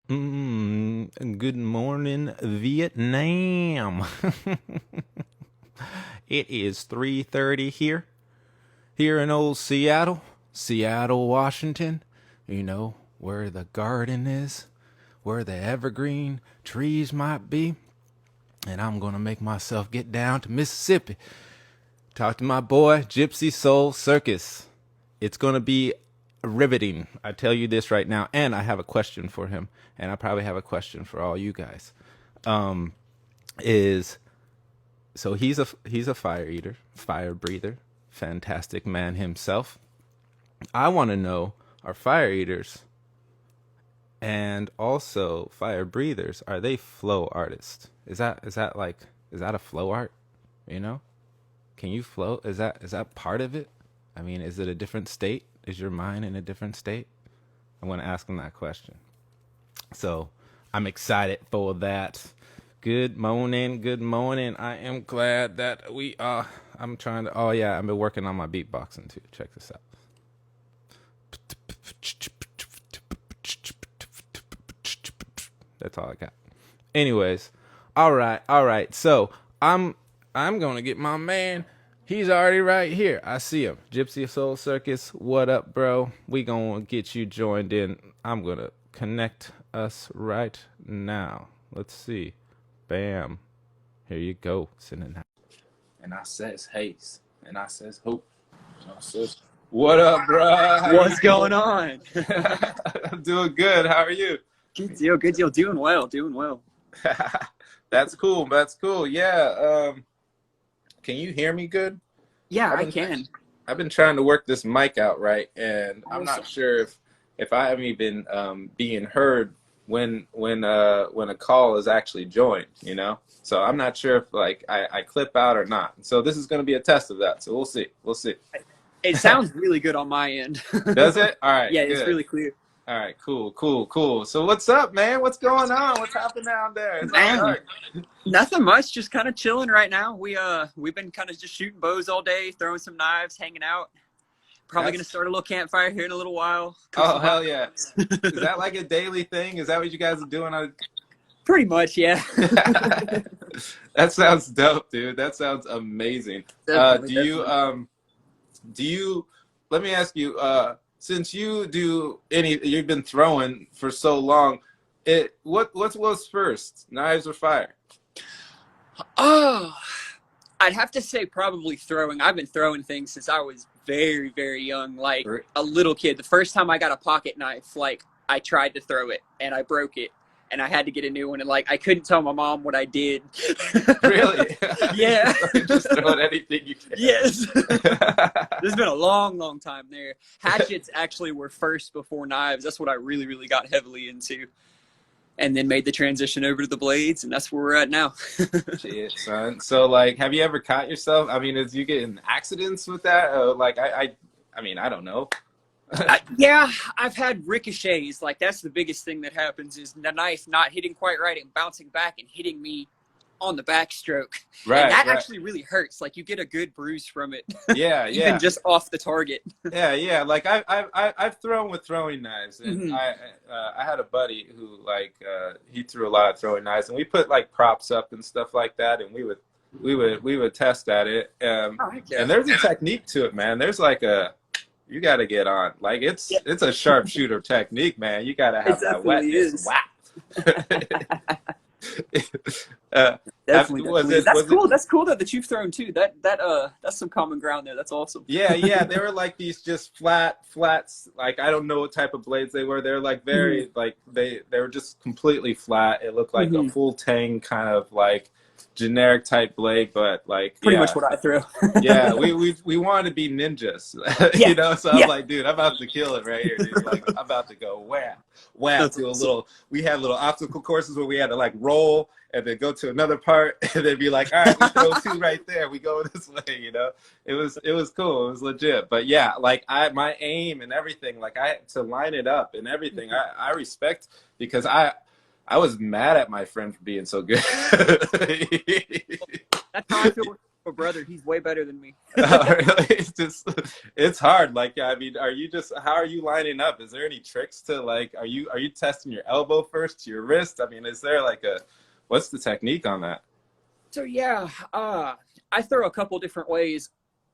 Good morning, Vietnam. It is 3:30 here in old Seattle, Washington. You know, where the garden is, where the evergreen trees might be. And I'm going to make myself get down to Mississippi. Talk to my boy, Gypsy Soul Circus. It's going to be riveting. I tell you this right now. And I have a question for him. And I probably have a question for all you guys. Is so he's a fire eater, fire breather, fantastic man himself. I want to know, are fire eaters and also fire breathers, are they flow artists? Is that a flow art? You know? Can you float? Is that part of it? I mean, is it a different state? Is your mind in a different state? I want to ask him that question. So I'm excited for that. Good morning, good morning. I am glad that we are. I'm trying to. Oh yeah, I've been working on my beatboxing too. Check this out. That's all I got. Anyways, all right. So I'm gonna get my man. He's already right here. I see him. Gypsy Soul Circus. What up, bro? We gonna get you joined in. I'm gonna connect us right now. Let's see. Bam. Here you go. Sending that. And I says haze. And I says hope. And I says, what up, bro? What's going on? I'm doing good. How are you? Good deal. Doing well. That's cool. Yeah. Can you hear me good? Yeah, I can. I've been trying to work this mic out right, and I'm not sure if I am even being heard when a call is actually joined, you know? So I'm not sure if like I clip out or not. So this is going to be a test of that. So we'll see. It sounds really good on my end. Does it? All right. Yeah, good. it's really clear. All right, cool. So what's up, man? What's going on? What's happening down there? It's all right. Nothing much, just kind of chilling right now. We've been kind of just shooting bows all day, throwing some knives, hanging out. Probably going to start a little campfire here in a little while. Oh, hell yeah. Is that like a daily thing? Is that what you guys are doing? Pretty much, yeah. That sounds dope, dude. That sounds amazing. Do you, let me ask you, since you've been throwing for so long, what's first, knives or fire? Oh, I'd have to say probably throwing. I've been throwing things since I was very, very young, like a little kid. The first time I got a pocket knife, like I tried to throw it and I broke it and I had to get a new one. And like, I couldn't tell my mom what I did. Really? Yeah. Just throwing anything you can. Yes. There's been a long time there. Hatchets actually were first before knives. That's what I really, really got heavily into. And then made the transition over to the blades, and that's where we're at now. Shit, son. So, like, have you ever caught yourself? I mean, is you get in accidents with that? I mean, I don't know. Yeah, I've had ricochets. Like, that's the biggest thing that happens is the knife not hitting quite right and bouncing back and hitting me on the backstroke. Right. And that actually really hurts. Like, you get a good bruise from it. Yeah, Even just off the target. Yeah. Like I've thrown with throwing knives, and I had a buddy who he threw a lot of throwing knives, and we put like props up and stuff like that, and we would test at it. And there's a technique to it, man. There's like you got to get on. Like it's a sharpshooter technique, man. You got to have that wetness. Wow. Definitely. That's cool though that you've thrown too. That's some common ground there. That's awesome. Yeah. They were like these just flats. Like I don't know what type of blades they were. They're like very like they were just completely flat. It looked like a full tang kind of like generic type blade, but like pretty much what I throw. Yeah, we wanted to be ninjas, you know. So I'm like, dude, I'm about to kill it right here, dude. Like I'm about to go wham to a little. We had little obstacle courses where we had to like roll and then go to another part and then be like, all right, we throw two right there. We go this way, you know. It was cool. It was legit. But yeah, like my aim and everything, like I had to line it up and everything. I respect because I was mad at my friend for being so good. That's how I feel a brother. He's way better than me. Really? It's hard. Like, I mean, how are you lining up? Is there any tricks to like, are you testing your elbow first to your wrist? I mean, is there like what's the technique on that? So yeah, I throw a couple different ways.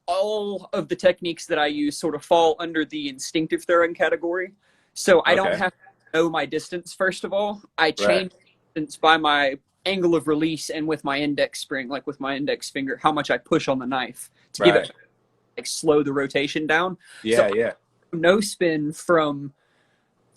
All of the techniques that I use sort of fall under the instinctive throwing category. So I don't Okay. have to know my distance, first of all. I Right. change distance by my angle of release and with my index spring, like with my index finger, how much I push on the knife to give Right. it, like, slow the rotation down. So Yeah. Yeah. no spin from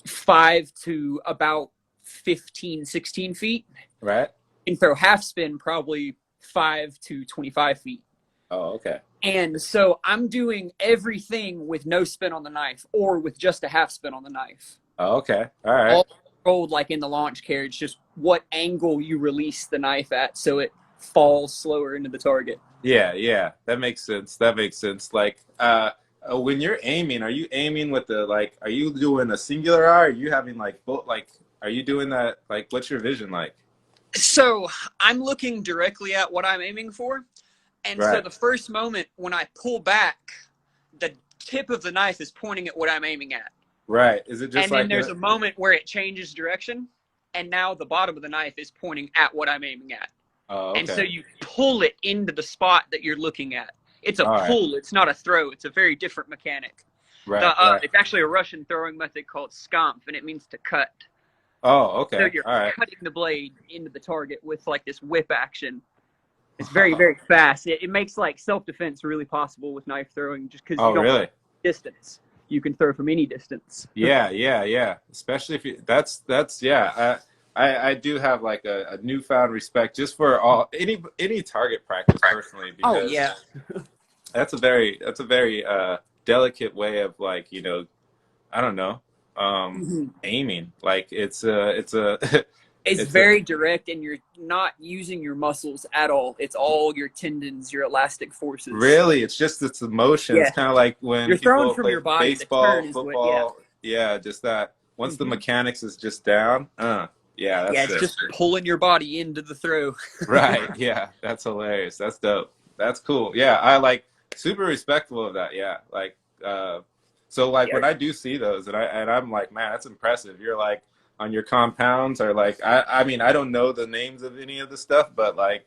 5 to about 15, 16 feet. Right. And throw half spin probably 5 to 25 feet. Oh, okay. And so I'm doing everything with no spin on the knife or with just a half spin on the knife. Oh, okay. All right. All controlled like in the launch carriage, just what angle you release the knife at so it falls slower into the target. Yeah. Yeah. That makes sense. That makes sense. Like, when you're aiming, are you aiming with are you doing a singular eye? Or are you having like both? Like, are you doing that? Like, what's your vision like? So I'm looking directly at what I'm aiming for. And so Right. the first moment when I pull back, the tip of the knife is pointing at what I'm aiming at. Right. Is it just And like then there's a moment where it changes direction, and now the bottom of the knife is pointing at what I'm aiming at. Oh, okay. And so you pull it into the spot that you're looking at. It's a All right. pull. It's not a throw. It's a very different mechanic. Right. Right. It's actually a Russian throwing method called skamp, and it means to cut. Oh, okay. So you're All right. cutting the blade into the target with like this whip action. It's very, very fast. It makes like self-defense really possible with knife throwing just because Oh, you don't really? have distance. You can throw from any distance. Yeah, yeah, yeah. Especially if you that's yeah. I do have like a newfound respect just for any target practice personally Oh, because yeah. that's a very delicate way of like, I don't know, aiming. Like it's a It's it's very direct, and you're not using your muscles at all. It's all your tendons, your elastic forces. really, it's emotion. Yeah. It's kind of like when You're throwing people from play your body. The baseball, turn is what, football. Yeah, just that. Once the mechanics is just down, yeah, that's yeah, it's it. just pulling your body into the throw. Right. Yeah, that's hilarious. That's dope. That's cool. Yeah, I like super respectful of that. Yeah, like so like when I do see those and I'm like, man, that's impressive. You're like on your compounds or like I mean I don't know the names of any of the stuff, but like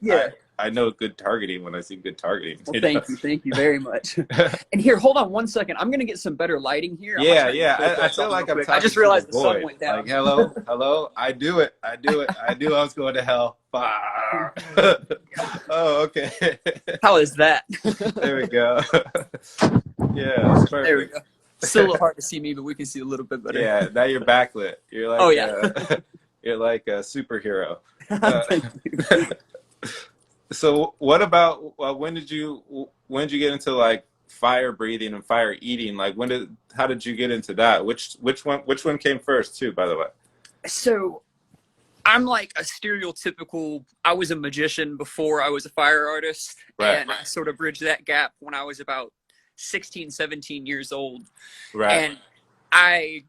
I know good targeting when I see good targeting. Well, thank you very much. And here, hold on one second. I'm gonna get some better lighting here. Yeah. I feel like I'm talking I just realized to the the sun void. went down. Like hello. I do it. I knew I was going to hell. Oh, okay. How is that? There we go. Yeah, that's perfect. There we go. Still a little hard to see me, but we can see a little bit better. Yeah, now you're backlit. You're like, Oh, yeah. You're like a superhero. Thank you. So, what about when did you get into like fire breathing and fire eating? Like, how did you get into that? Which one came first, too? By the way. So, I'm like a stereotypical. I was a magician before I was a fire artist, and I sort of bridged that gap when I was about 16, 17 years old. Right. And I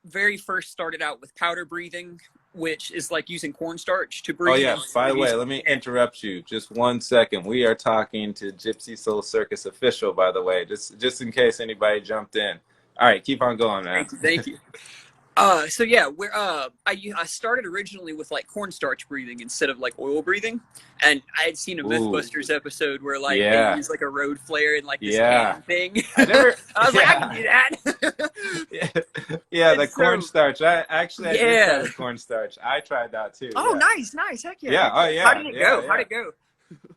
very first started out with powder breathing, which is like using cornstarch to breathe. Oh, yeah. By the way, let me interrupt you just 1 second. We are talking to Gypsy Soul Circus official, by the way, just in case anybody jumped in. All right, keep on going, man. Thank you. So yeah, I started originally with like cornstarch breathing instead of like oil breathing, and I had seen a Mythbusters episode where like they use like a road flare and like this hand thing. I was like, I can do that. Yeah, the cornstarch. I did try the cornstarch. I tried that too. Oh, nice. Heck yeah. Yeah. Oh, yeah. How did it go? How'd it go?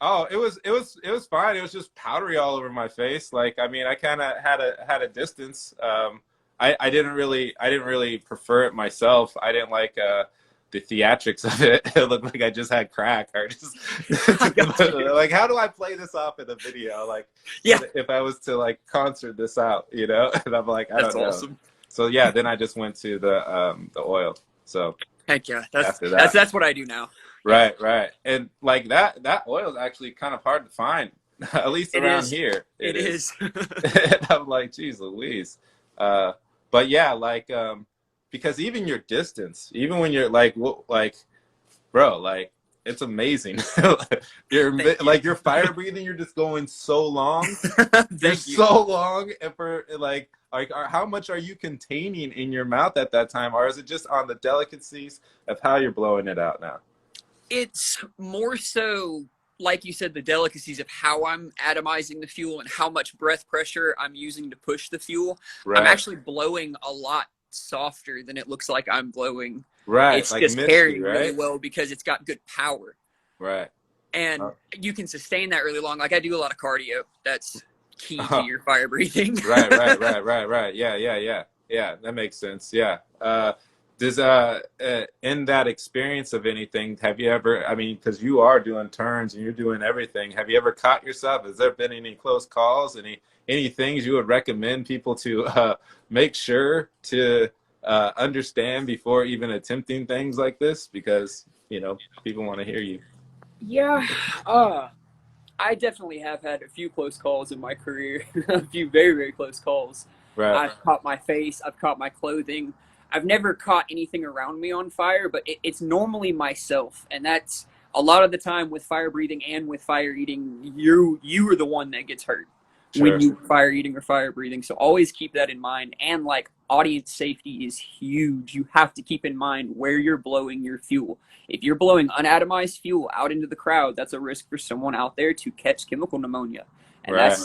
Oh, it was fine. It was just powdery all over my face. Like, I mean, I kind of had a distance. I didn't really prefer it myself. I didn't like the theatrics of it. It looked like I just had crack. Or just like, how do I play this off in a video? Like, if I was to like concert this out, And I'm like, I don't know. That's awesome. So yeah, then I just went to the oil. So heck yeah, that's what I do now. Right. And like that oil is actually kind of hard to find, at least around here. It is. And I'm like, geez Louise. But yeah, like, because even your distance, even when you're like, bro, like it's amazing. You're Thank you. like, your fire breathing, you're just going so long. You're Thank you. so long, and for how much are you containing in your mouth at that time, or is it just on the delicacies of how you're blowing it out now? It's more so, like you said, the delicacies of how I'm atomizing the fuel and how much breath pressure I'm using to push the fuel. I'm Right, actually blowing a lot softer than it looks like I'm blowing. right, It's like just misty, carrying really right, well because it's got good power. right. And Oh, you can sustain that really long. Like I do a lot of cardio. That's key to oh, your fire breathing. right. Yeah. That makes sense. Yeah. Does in that experience of anything, have you ever? I mean, because you are doing turns and you're doing everything. Have you ever caught yourself? Has there been any close calls? Any things you would recommend people to make sure to understand before even attempting things like this? Because people want to hear you. Yeah, uh, I definitely have had a few close calls in my career, a few very, very close calls. Right. I've caught my face, I've caught my clothing. I've never caught anything around me on fire, but it's normally myself. And that's a lot of the time with fire breathing and with fire eating, you are the one that gets hurt when Sure. you fire eating or fire breathing. So always keep that in mind. And like audience safety is huge. You have to keep in mind where you're blowing your fuel. If you're blowing unatomized fuel out into the crowd, that's a risk for someone out there to catch chemical pneumonia. And Right.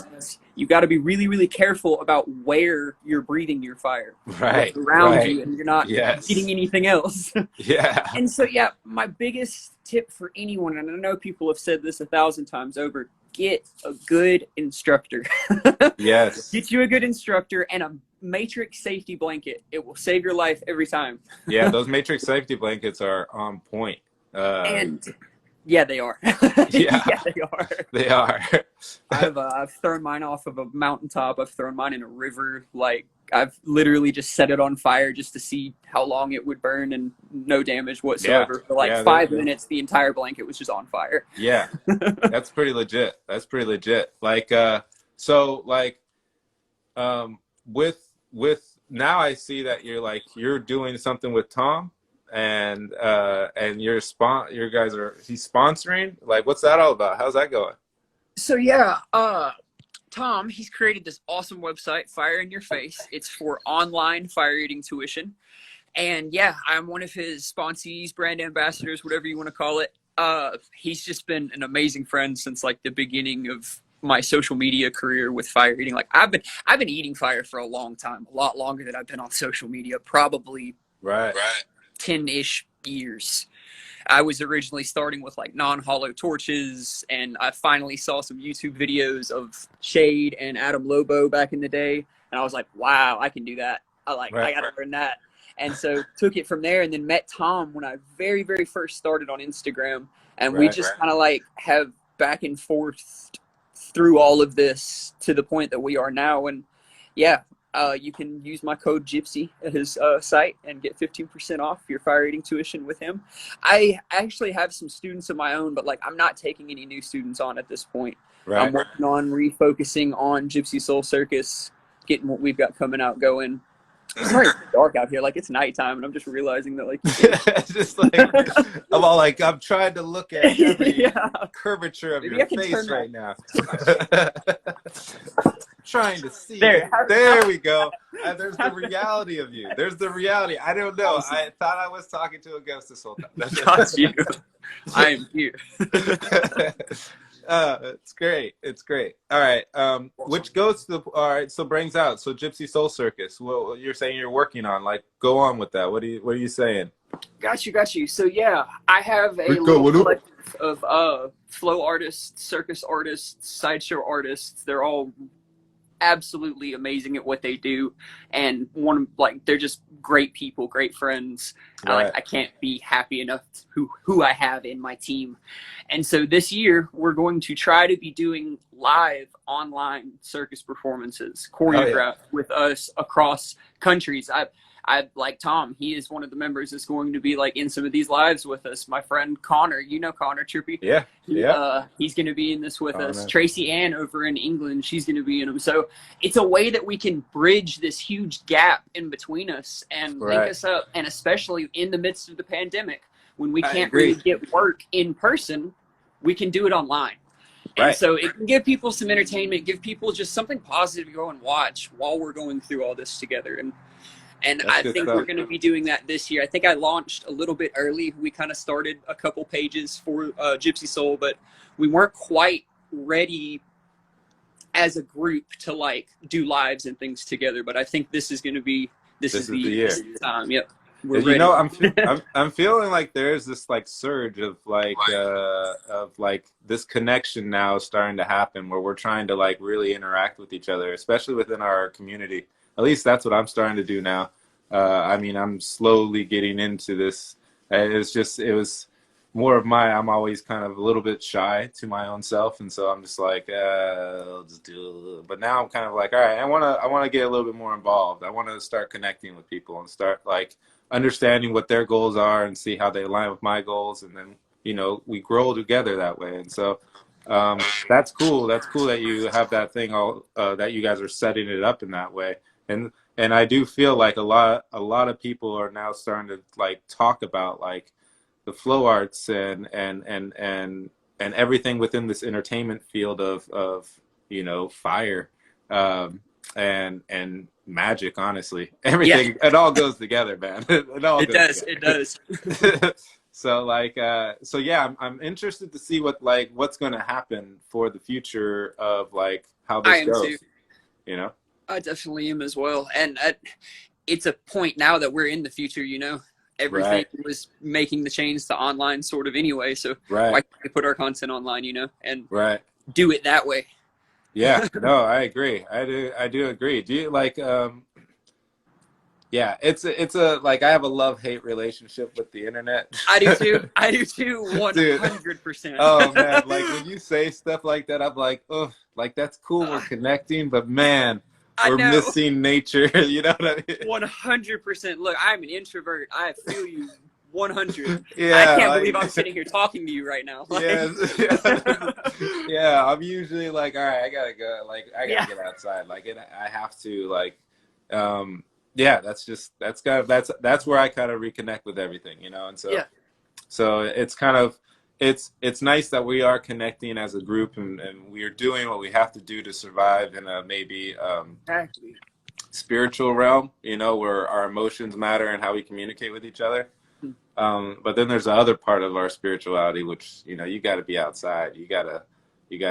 you got to be really, really careful about where you're breathing your fire, what's Right. around Right. you, and you're not Yes. eating anything else. Yeah. And so, yeah, my biggest tip for anyone, and I know people have said this 1,000 times over, get a good instructor. Yes. Get you a good instructor and a matrix safety blanket. It will save your life every time. Yeah, those matrix safety blankets are on point. And yeah, they are. Yeah, Yeah, they are. they are. I've thrown mine off of a mountaintop. I've thrown mine in a river. Like I've literally just set it on fire just to see how long it would burn and no damage whatsoever. For like Yeah, 5 minutes, the entire blanket was just on fire. yeah. That's pretty legit. That's pretty legit. Like, so like, with now I see that you're doing something with Tom, and your guys he's sponsoring. Like, what's that all about? How's that going? So yeah, Tom, he's created this awesome website, Fire in Your Face. It's for online fire eating tuition. And yeah, I'm one of his sponsees, brand ambassadors, whatever you want to call it. He's just been an amazing friend since like the beginning of my social media career with fire eating. Like I've been eating fire for a long time, a lot longer than I've been on social media, probably Right. 10-ish years. I was originally starting with like non-hollow torches, and I finally saw some YouTube videos of Shade and Adam Lobo back in the day, and I was like, wow, I can do that. I gotta learn that. And so took it from there, and then met Tom when I very, very first started on Instagram, and we just kind of like have back and forth through all of this to the point that we are now. And yeah, you can use my code Gypsy at his site and get 15% off your fire eating tuition with him. I actually have some students of my own, but like I'm not taking any new students on at this point. Right. I'm working on refocusing on Gypsy Soul Circus, getting what we've got coming out going. It's already dark out here, like it's nighttime, and I'm just realizing that like just like I'm trying to look at every curvature of your face right now. Trying to see. There we go. There's the reality of you. There's the reality. I don't know. Awesome. I thought I was talking to a ghost this whole time. That's you. I am here. It's great. It's great. All right. Which goes to all right. So brings out. So Gypsy Soul Circus. What you're saying you're working on? Like, go on with that. What are you saying? Got you. So yeah, I have a little collective of flow artists, circus artists, sideshow artists. They're all absolutely amazing at what they do, and they're just great people, great friends. Right. I can't be happy enough who I have in my team. And so this year we're going to try to be doing live online circus performances choreographed with us across countries. I like Tom. He is one of the members that's going to be like in some of these lives with us. My friend Connor, you know Connor Trippy. Yeah. He's going to be in this with us. Tracy Ann over in England, she's going to be in them. So it's a way that we can bridge this huge gap in between us and link us up. And especially in the midst of the pandemic, when we I can't agree. really get work in person, we can do it online. And Right. so it can give people some entertainment, give people just something positive to go and watch while we're going through all this together. And That's I good think stuff. we're going to be doing that this year. I think I launched a little bit early. We kind of started a couple pages for Gypsy Soul, but we weren't quite ready as a group to like do lives and things together. But I think this is going to be This is the year. time. Yep, we're You ready. know, I'm feeling like there's this like surge of like this connection now starting to happen where we're trying to like really interact with each other, especially within our community. At least that's what I'm starting to do now. I mean, I'm slowly getting into this. It was more of I'm always kind of a little bit shy to my own self. And so I'm just like, I'll just do it. But now I'm kind of like, all right, I want to get a little bit more involved. I want to start connecting with people and start like understanding what their goals are and see how they align with my goals. And then, you know, we grow together that way. And so, that's cool. That's cool that you have that thing that you guys are setting it up in that way. And I do feel like a lot of people are now starting to like talk about like the flow arts and everything within this entertainment field of you know, fire, and magic. Honestly, everything, it all goes together, man. It does. So like, so yeah, I'm interested to see what's going to happen for the future of like how this goes. Too. You know. I definitely am as well. And it's a point now that we're in the future, you know. Everything was making the change to online sort of anyway. So why can't we put our content online, you know, and do it that way? Yeah, no, I agree. I do agree. Do you like, yeah, it's a like, I have a love-hate relationship with the internet. I do too. 100%. Oh man, like when you say stuff like that, I'm like, oh, like that's cool, we're connecting, but man, we're missing nature. You know what I mean? 100%. Look, I'm an introvert. I feel you 100. Yeah, I can't believe I'm sitting here talking to you right now. Like, yeah, I'm usually like, all right, I gotta go. Like, I gotta get outside. Like, I have to. Like, yeah, that's where I kind of reconnect with everything, you know. And so, so it's kind of. It's nice that we are connecting as a group and we are doing what we have to do to survive in a maybe spiritual realm, you know, where our emotions matter and how we communicate with each other. But then there's the other part of our spirituality, which, you know, you got to be outside. You got to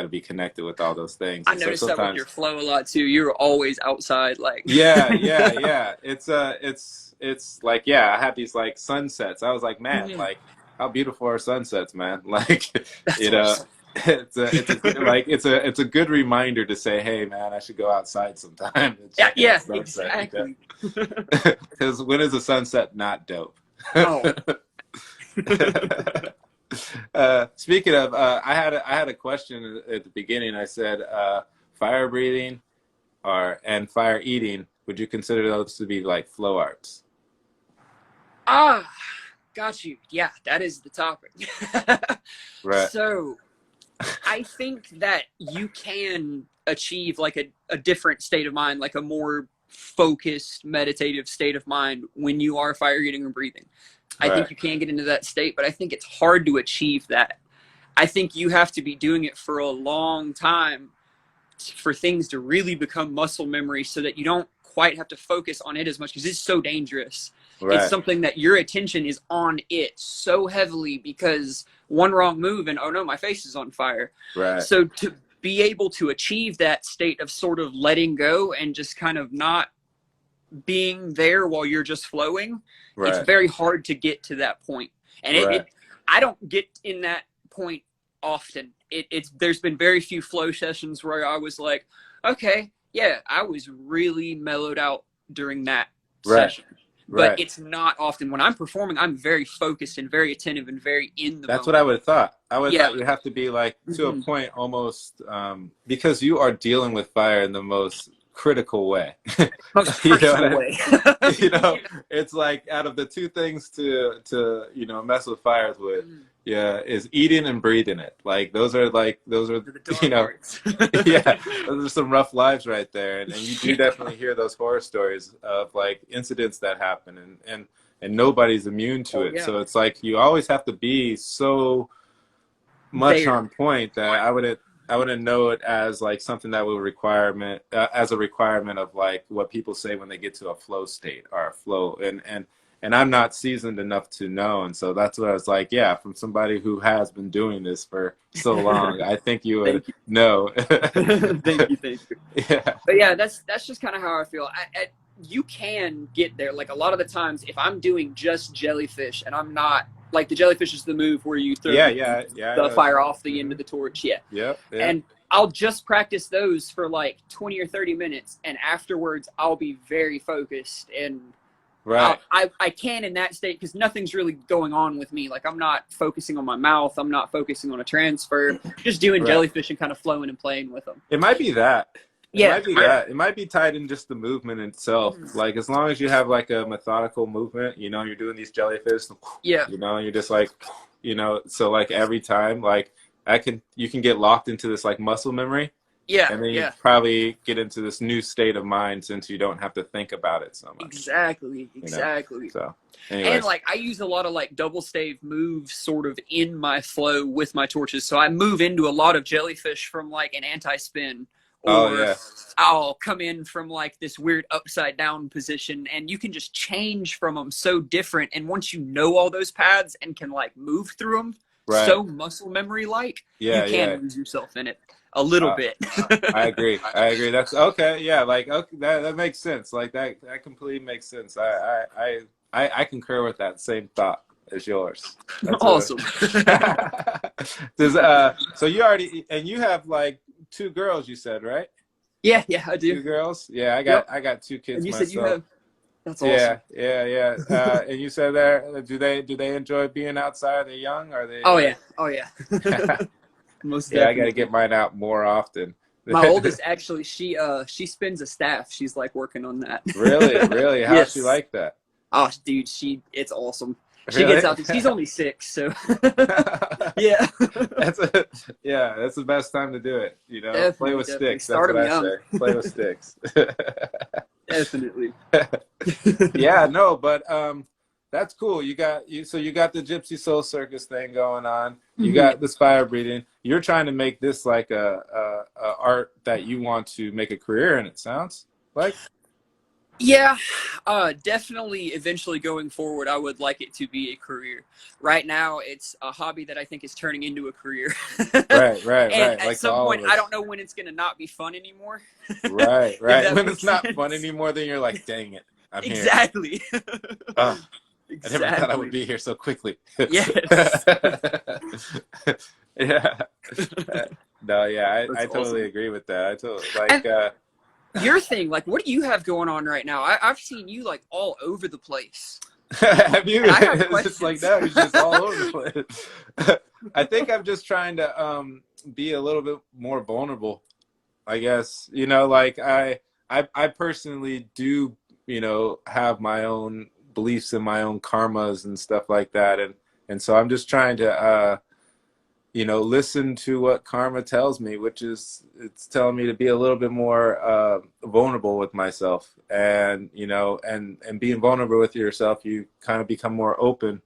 be connected with all those things. I noticed that with your flow a lot too. You're always outside, like. Yeah. It's like, I had these like sunsets. I was like, man, like, how beautiful are sunsets, man. Like, you know, awesome. It's a good reminder to say, hey man, I should go outside sometime. Yeah, exactly. Because when is a sunset not dope? Oh. Speaking of, I had a question at the beginning. I said, fire breathing and fire eating, would you consider those to be like flow arts? Got you. Yeah, that is the topic. Right. So I think that you can achieve like a different state of mind, like a more focused, meditative state of mind when you are fire eating and breathing. I think you can get into that state, but I think it's hard to achieve that. I think you have to be doing it for a long time for things to really become muscle memory so that you don't quite have to focus on it as much because it's so dangerous. It's something that your attention is on it so heavily because one wrong move and, oh no, my face is on fire. So to be able to achieve that state of sort of letting go and just kind of not being there while you're just flowing, it's very hard to get to that point. And I don't get in that point often. There's been very few flow sessions where I was like, okay, yeah, I was really mellowed out during that session. But it's not often. When I'm performing, I'm very focused and very attentive and very in the moment. What I would have thought. I would thought you have to be like to a point almost because you are dealing with fire in the most critical way. Most personal way. You know, it's like out of the two things to you know, mess with fires with, is eating and breathing it. Like those are the you know, those are some rough lives right there. And you do definitely hear those horror stories of like incidents that happen. And and nobody's immune to Oh it. yeah. So it's like you always have to be so much There. on point that I wouldn't know it as like something that would requirement as a requirement of like what people say when they get to a flow state or a flow, and I'm not seasoned enough to know, and so that's what I was like, yeah, from somebody who has been doing this for so long, I think you would Thank you. know. Thank you. Thank you. Yeah. But yeah, that's just kind of how I feel. You can get there. Like a lot of the times, if I'm doing just jellyfish and I'm not like the jellyfish is the move where you throw Yeah, yeah, yeah. I the know. fire off the end Mm-hmm. of the torch. Yeah, Yep, yep. and I'll just practice those for like 20 or 30 minutes, and afterwards I'll be very focused and. Right. I can in that state because nothing's really going on with me. Like I'm not focusing on my mouth. I'm not focusing on a transfer. Just doing Right. jellyfish and kind of flowing and playing with them. It might be that. It Yeah. might be that. It might be tied in just the movement itself. Like as long as you have like a methodical movement, you're doing these jellyfish, Yeah. and you're just like, so like every time, like you can get locked into this like muscle memory, Yeah. and then you Yeah. probably get into this new state of mind since you don't have to think about it so much. Exactly. So, anyways. And like I use a lot of like double stave moves sort of in my flow with my torches. So I move into a lot of jellyfish from like an anti-spin, or Oh yeah. I'll come in from like this weird upside down position, and you can just change from them so different. And once you know all those paths and can like move through them Right. so muscle memory like, Yeah, you can yeah. lose yourself in it a little bit. I agree. That's okay. Yeah, like okay, that makes sense. Like that completely makes sense. I concur with that same thought as yours. That's Awesome. So you already, and you have like 2 girls, you said, right? Yeah, I 2 do. girls. Yeah, Yep. I got 2 kids And you myself. said you have. That's awesome. Yeah. And you said there, do they enjoy being outside? Are they young? Are they? Oh yeah. Most Yeah, I definitely. got to get mine out more often. My oldest actually, she spins a staff. She's like working on that. Really? How's Yes. she like that? Oh, dude, it's awesome. She Really? gets out. She's only 6, so yeah. That's the best time to do it. Play with Definitely. sticks. Start That's 'em what I young. say. Play with sticks. Definitely. Yeah, no, but that's cool. So you got the Gypsy Soul Circus thing going on. You got this fire breathing. You're trying to make this like a art that you want to make a career in. It sounds like. Yeah, definitely. Eventually, going forward, I would like it to be a career. Right now, it's a hobby that I think is turning into a career. Right. And at Like some all point, of us. I don't know when it's gonna not be fun anymore. Right. If that When makes it's not sense. fun anymore, then you're like, dang it, I'm here. Exactly. Oh, Exactly. I never thought I would be here so quickly. Yes. Yeah. No, yeah, I That's totally awesome. agree with that. I totally like. Your thing, like, what do you have going on right now? I've seen you like all over the place. Have you? And I have It's just like questions. that. It's just all over the place. I think I'm just trying to be a little bit more vulnerable. I guess like I personally do have my own beliefs and my own karmas and stuff like that, and so I'm just trying to listen to what karma tells me, which is it's telling me to be a little bit more vulnerable with myself, and and being vulnerable with yourself, you kind of become more open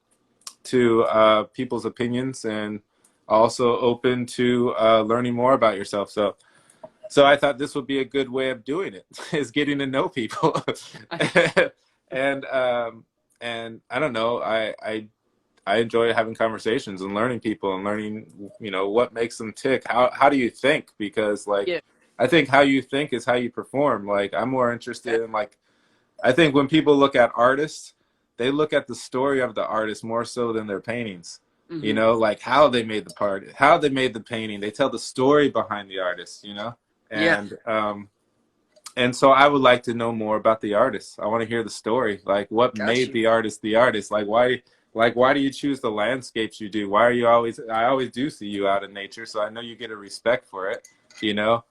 to people's opinions and also open to learning more about yourself. So I thought this would be a good way of doing it, is getting to know people. and I don't know, I enjoy having conversations and learning people and learning, what makes them tick. How do you think? Because like, Yeah. I think how you think is how you perform. Like, I'm more interested in like, I think when people look at artists, they look at the story of the artist more so than their paintings. Mhm. Like how they made the part, how they made the painting. They tell the story behind the artist, and and so I would like to know more about the artist. I want to hear the story, like what made Gotcha. the artist the artist. Like why do you choose the landscapes you do? Why are you always? I always do see you out in nature, so I know you get a respect for it. Yeah.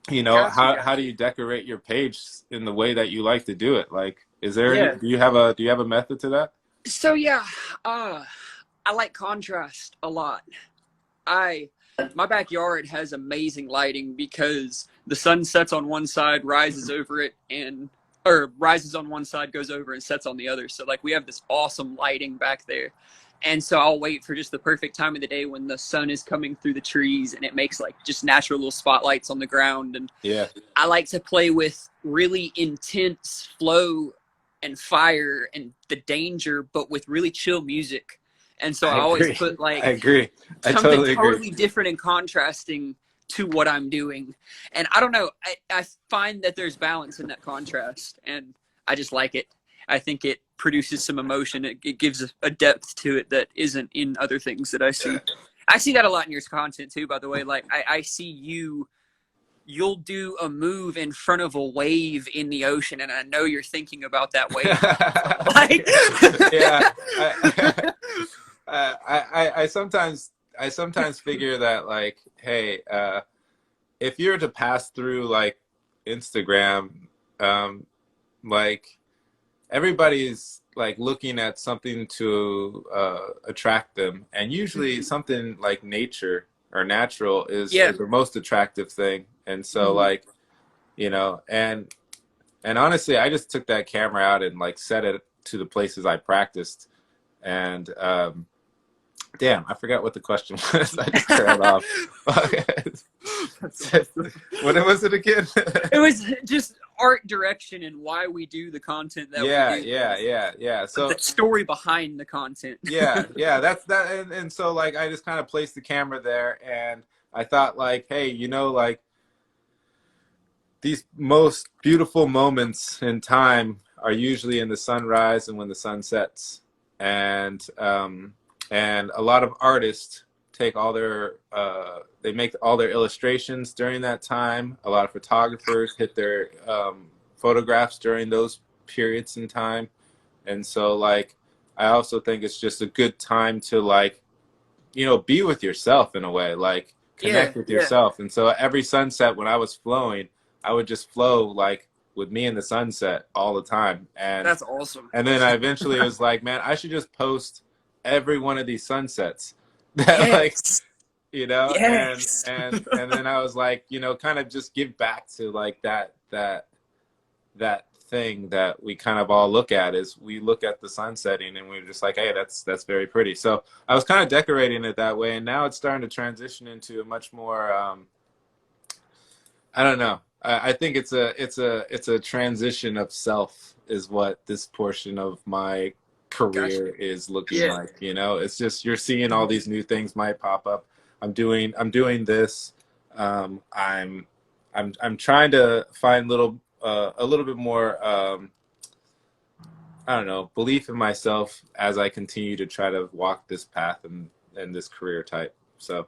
How do you decorate your page in the way that you like to do it? Like, is there Yeah. do you have a method to that? So yeah, I like contrast a lot. My backyard has amazing lighting because the sun sets on one side, rises over it, and or rises on one side, goes over and sets on the other. So like we have this awesome lighting back there. And so I'll wait for just the perfect time of the day when the sun is coming through the trees and it makes like just natural little spotlights on the ground. And Yeah. I like to play with really intense flow and fire and the danger, but with really chill music. And so I always put like I agree. something totally different and contrasting to what I'm doing. And I don't know, I find that there's balance in that contrast, and I just like it. I think it produces some emotion. It gives a depth to it that isn't in other things that I see. I see that a lot in your content too, by the way. Like I see you'll do a move in front of a wave in the ocean, and I know you're thinking about that wave. Like, yeah. I sometimes figure that like, hey, if you're to pass through like Instagram, like everybody's like looking at something to attract them, and usually something like nature or natural is the most attractive thing. And so like, you know, and honestly, I just took that camera out and like set it to the places I practiced, and damn, I forgot what the question was. I just trailed off. What was it again? It was just art direction and why we do the content that we do. Yeah. So the story behind the content. yeah, that's that. And so like, I just kind of placed the camera there, and I thought like, hey, you know, like these most beautiful moments in time are usually in the sunrise and when the sun sets. And a lot of artists take all their they make all their illustrations during that time. A lot of photographers hit their photographs during those periods in time. And so like, I also think it's just a good time to like, you know, be with yourself in a way, like connect with yourself. And so every sunset when I was flowing, I would just flow like with me in the sunset all the time. And that's awesome. And then I eventually was like, man, I should just post every one of these sunsets that like, you know, and then I was like, you know, kind of just give back to like that thing that we kind of all look at, is we look at the sun setting and we're just like, hey, that's very pretty. So I was kind of decorating it that way, and now it's starting to transition into a much more I don't know. I think it's a transition of self is what this portion of my career is looking like. You know, it's just, you're seeing all these new things might pop up. I'm doing this. I'm trying to find a little bit more I don't know, belief in myself as I continue to try to walk this path and this career type. So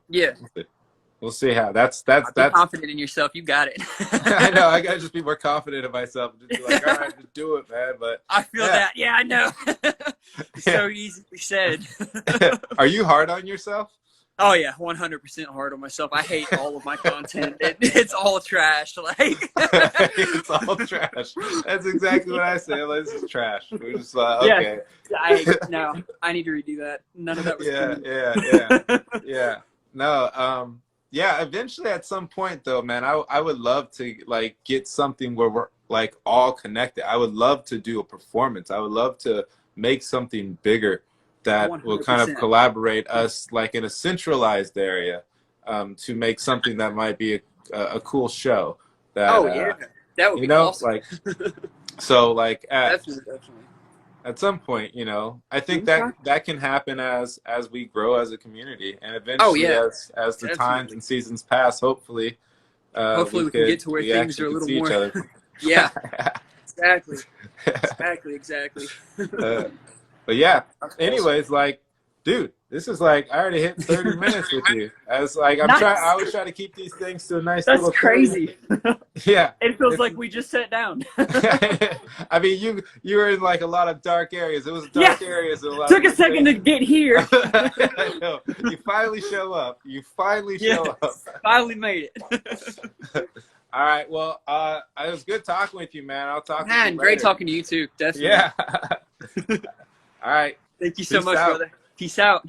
we'll see how that's be confident in yourself. You got it. I know. I gotta just be more confident in myself. Just be like, all right, just do it, man. But I feel that. Yeah, I know. So easily said. Are you hard on yourself? Oh yeah, 100% hard on myself. I hate all of my content. It's all trash. Like it's all trash. That's exactly what I say. Like, this is trash. We're just okay. No, I need to redo that. None of that was Yeah. No. Yeah, eventually at some point though, man, I would love to like get something where we're like all connected. I would love to do a performance. I would love to make something bigger that 100%. Will kind of collaborate us like in a centralized area to make something that might be a cool show. That, that would be awesome. Like, so like definitely. At some point, you know, I think that can happen as we grow as a community, and eventually as the times and seasons pass, hopefully we can get to where things are a little more. Yeah, exactly. But yeah, anyways, like, dude, this is like, I already hit 30 minutes with you. As like, I always try to keep these things to a nice little. That's crazy. Yeah. It feels like we just sat down. I mean, you were in like a lot of dark areas. It was dark areas. Took a second to get here. I know. You finally show up. Show up. Finally made it. All right. Well, it was good talking with you, man. I'll talk to you later. Great talking to you too. Definitely. Yeah. All right. Thank you so much, brother. Peace out.